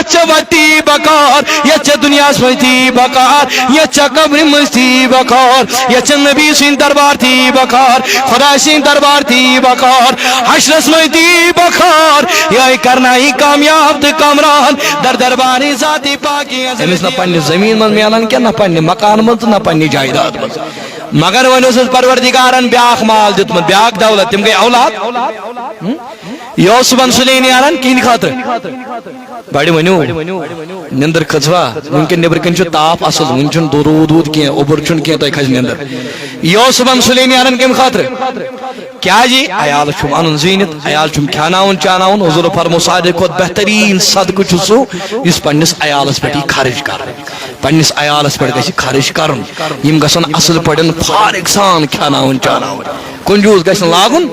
یچ وتی بکار یچ دنیا سوتی بکار یچ قبر مستی بکار یچ نبی سین دربار تھی بکار خدا سین دربار تھی بکار حشر سوتی بکار یہ کرنا ہی کامیاب تو کامران در دربار ذاتی پاکی امس نہ پنہ زمین من میلان کیا نہ پنہ مکان من نہ پنہ جائیداد من مگر ونس پروردگارن بیاکھ مال دتمت بیاکھ دولت تم گئی اولاد یہ صبح سلی نیران کہین خاطر بڑی ونیو نندر کھژوا ونکن نبر کن تاپ اصل ون درود وود کی اوبر کی تہ کھج نندر یہ صبح سلی نیران کم خاطر کیا جی عیال چھم ان زینت عیال چھم کھاناون چاناون حضور فرمو سارے کھت بہترین صدقہ چھ سو اس پنس عیالس پہ خرچ کر پنس عیالس پہ گژھِ خرچ کرن یم گژھن اصل پڑھن فارغ سان کھاناون چاناون کنجوس گژھن لاگن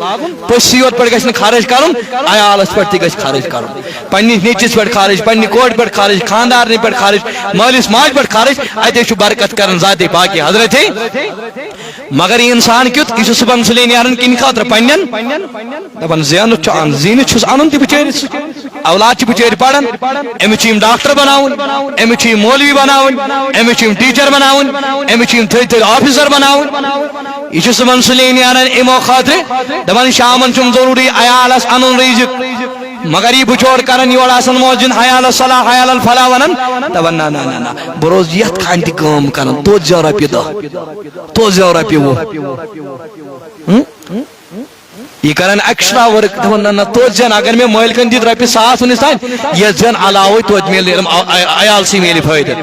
پسی یوت پہ گژھن خرچ کرن عیالس پہ تہ گژھِ خرچ کرن پنس نیچس پہ خرچ پنہ کور پہ خرچ خاندارن پہ خرچ مالس ماج پہ خرچ اتہ چھ برکت کرن ذات پاکی حضرت مگر یہ انسان کیت یہ صبح سلی نیران کن خاطر پنن دپان زینت ان زینت چھس ان تہ بچٲرِس اولاد چھ بچٲرۍ پران امس چھ ڈاکٹر بناون امس چھ مولوی بناون امس چھ ٹیچر بناون امس چھ تھٔدۍ آفیسر بناون یہ چھ صبح سلی نیران امو خاطر دپان شامن چھم ضروری عیالس انن رزق مگر یہ بچور کرن یور آسن موجن حیال الصلاح حیال الفلاح ونن دپان نا نا نا بروز یت کھان تہ کٲم کرن توت زیو رۄپیہِ دہ توت زیو رۄپیہِ وُہ یہ کرن ایکسٹرا ورک دپان نا توت زین اگر میں مٲلکن دِتھ رۄپیہِ 100 ونس تان یہ زین علاوے توت میل عیال سی میلہِ فٲیدٕ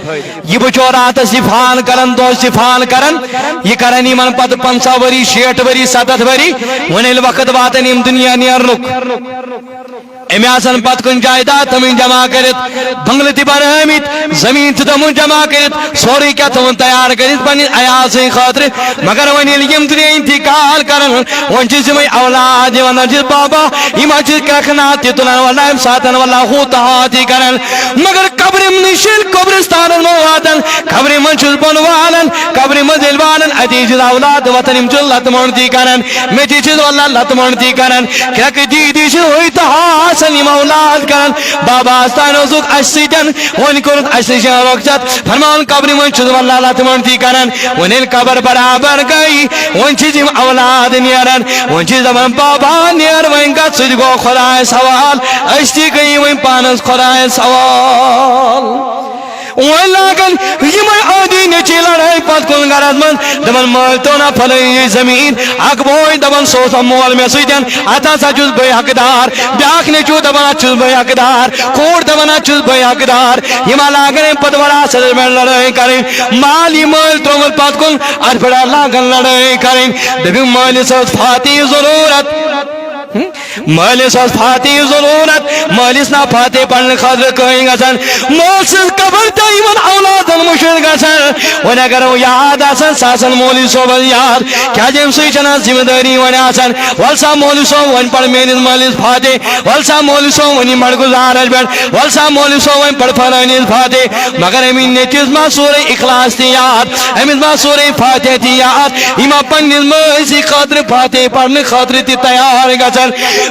یہ بچور راتس یہ فان کرن دۄہس یہ فان کرن یہ کرن یمن پتہٕ 50 ؤری 60 ؤری 70 ؤری وۄنۍ ییٚلہِ وقت واتن یم دنیا نیرنُک امی آسن پت کن جائیداد تمہیں جمع کرت بنگل تی بنامت زمین تی تمہیں جمع کرت سوری کیا تمہیں تیار کرت بنی عیال سے خاطر مگر ونی لیم دنیا انتقال کرن ون چیز میں اولاد ون چیز بابا اما چیز کرکنات تی تلن واللہ ساتن واللہ خوتہاتی کرن مگر قبر منشل قبرستان موادن قبر منشل بنوالن قبر منزل والن ادی چیز اولاد وطن امچل لطمانتی کرن میتی چیز واللہ لطمانتی کرن کرک دیدی چیز ہوئی تہا سنیم اولاد کرن بابا آستان اوزوک اشتن ون کرد اشتن رکھت فرمان قبر من چیز واللہ لطمانتی کرن ون ان قبر برابر گئی ون چیزیم اولاد نیرن ون چیز من بابا نیر ون گت سج گو خدای سوال اشتی گئی ون پانس خدای سوال ولاگن یہ آدی نیچی لڑائی پت کن غرض من دمن مال تو نہ پھلے زمین اک بوئی دمن سوسا مول میں سیدن اتا سجز بے حقدار بیاک نیچو دمن اچھز بے حقدار کھوڑ دمن اچھز بے حقدار یہ مالاگن پت بڑا صدر میں لڑائی کریں مالی مال تو مل پت کن اج بڑا لاگن لڑائی کریں دبی مالی سوس فاتی ضرورت مالس فاتح ضرورت مالس نا فاتح پڑھنے خاطر کہیں گسن مالس قبر تیمن اولادن مشر گسن ون اگر وہ یاد آسن ساسن مولی صوبت یاد کیا جم سی چنا ذمہ داری ون آسن والسا مولی صوب ون پڑھ میرس مالس فاتح والسا مولی صوب ونی مڑ گزارش بیٹھ والسا مولی صوب ون پڑھ فرانیس فاتح مگر امین نیچز ما سورہ اخلاص تی یاد امین ما سورہ فاتح تی یاد اما پنیس ماسی خاطر فاتح پڑھنے خاطر تی تیار گسن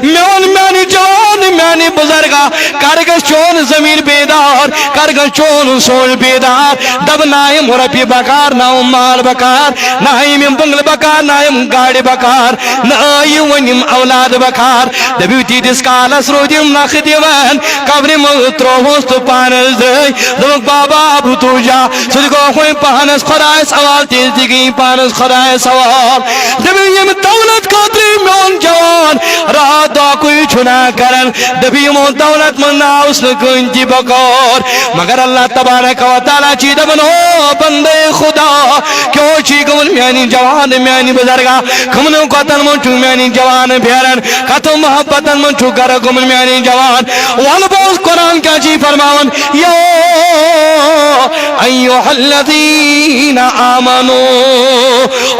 میون میانی جوان میانی بزرگا کرگا چون زمین بیدار کرگا چون سول بیدار دب نائم رپی بکار نایم مال بکار نائم بنگل بکار نائم گاڑی بکار نائم ونیم اولاد بکار دبیوتی دس کالس رو دیم نخ دیوان قبر مغترو ہوست پانس دی دمک بابا ابو تو جا صدقو خوی پانس خدای سوال تیز دیگی پانس خدای سوال دبیم دولت قدری میون جوان رات دا کوئی چھنا کرن دبی مون دولت من ناؤس نکن جی بکار مگر اللہ تبارک و تعالی چی دبنو بندے خدا کیوں چی کمن میانی جوان میانی بزرگا کمنو قتل من چھو میانی جوان بھیرن کتو محبتن من چھو گر کمن میانی جوان والبوز قرآن کیا چی فرماون یا ایوہ الذین آمنو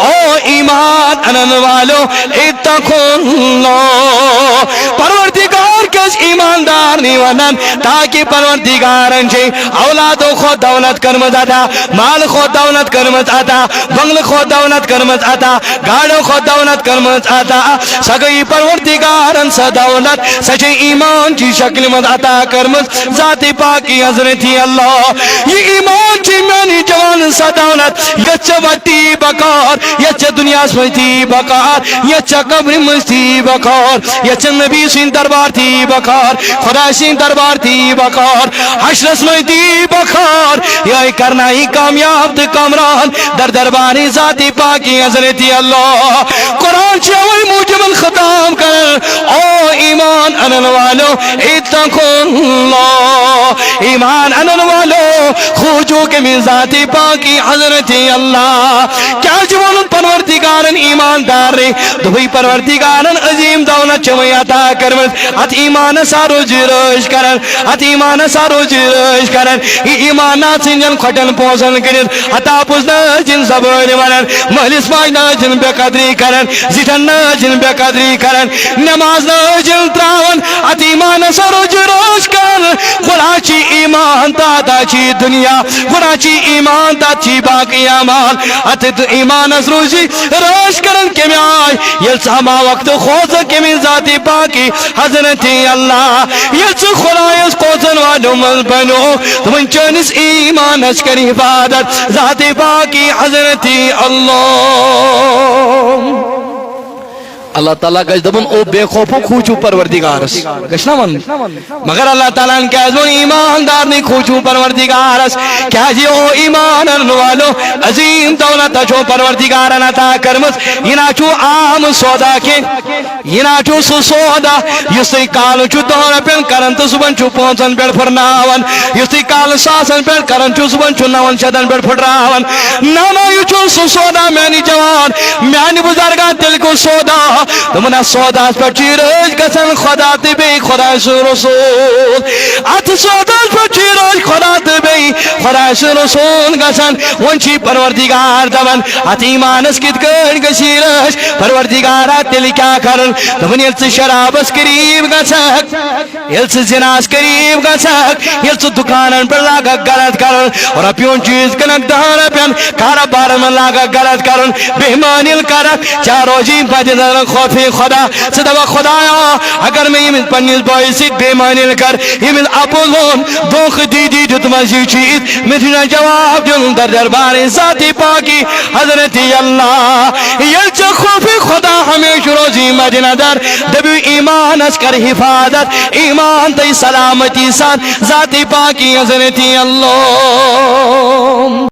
او ایمان انن والو اتقوا اللہ پروردگار کس ایماندار نہیں ونن تاکہ پروردگارن چھ اولادو خود دولت کرمت عطا مال خود دولت کرمت عطا بنگل خود دولت کرمت عطا گاڑو خود دولت کرمت عطا سگئی پروردگارن سا دولت سچ ایمان کی شکل مت عطا کرمت ذات پاکی حضرت اللہ یہ ایمان چھ میانی جوان سا دولت یچ وٹی بکار یچ دنیا سمجھتی بکار یچ قبر مجھتی بکار یچ نبی سین دربار تھی بکار خدا سین دربار تھی بکار حشر سمجھتی بکار یہ کرنا ہی کامیاب کامران در دربار ذات پاکی حضرت اللہ قرآن چاول موجب الختام کر او ایمان انن والو اتقوا اللہ ایمان انن والو خوجو کے من ذات پاکی حضرت اللہ کیا جوان پروردگارن ایماندار رے دوئی پروردگارن عظیم دولت چوئی عطا کرمت ات ایمان سارو جروش کرن ات ایمان سارو جروش کرن ایمانات سنجن کھٹن پوزن کرن عطا پوزنا جن زبان ونن مہلس ماجنا جن بے قدری کرن زیٹن جن بے قدری کرن نماز جن تراون ات ایمان سارو جروش کرن خدا چی ایمان تا چی دنیا خدا چی ایمان تا چی باقی اعمال ات ایمان روزی روش کرن کے میں آئی یہ سما وقت خوز کے میں ذات پاکی حضرت اللہ یہ خدا اس خوزن والوں من بنو تمہیں چنس ایمان اس کر حفاظت ذات پاکی حضرت اللہ اللہ تعالیٰ گش دبن او بے خوفو کھوچو پروردگارس گشنا من مگر اللہ تعالیٰ ان کہہ دون ایماندار نہیں کھوچو پروردگارس کیا جی او ایمان انوالو عظیم دولت چو پروردگارن عطا کرمس ینا چو عام سودا کے ینا چو سو سودا یسی کال چو دور پین کرن تو سبن چو پونسن پیڑ پھرناون یسی کال ساسن پیڑ کرن چو سبن چو نون شدن پیڑ پھراون ناما یو چو سو سودا میانی جوان میانی بزرگان دل کو سودا تمنا سوداس پر چیرج گسن خدا تبی خدا رسول ات سوداس پر چیرج خدا تبی خدا رسول گسن ونچی پروردگار دبن ات ایمانس کت کر گشیرج پروردگار تل کیا کرن تمن یلس شرابس قریب گسک یلس زناس قریب گسک یلس دکانن پر لاگا غلط کرن اور اپیون چیز کنک دہر پین کاروبار میں لاگا غلط کرن بہمانیل کرک چارو جی پجدر خوفی خدا صدوا خدایا اگر میں یہ پنیز باعث بے معنی کر یہ من اپولون دوخ دیدی جو تمہیں چیز میں جواب جن در دربار ذات پاکی حضرت اللہ یہ خوفی خدا ہمیشہ روزی مدینہ در دبی ایمان اس کر حفاظت ایمان تی سلامتی ساتھ ذات پاکی حضرت اللہ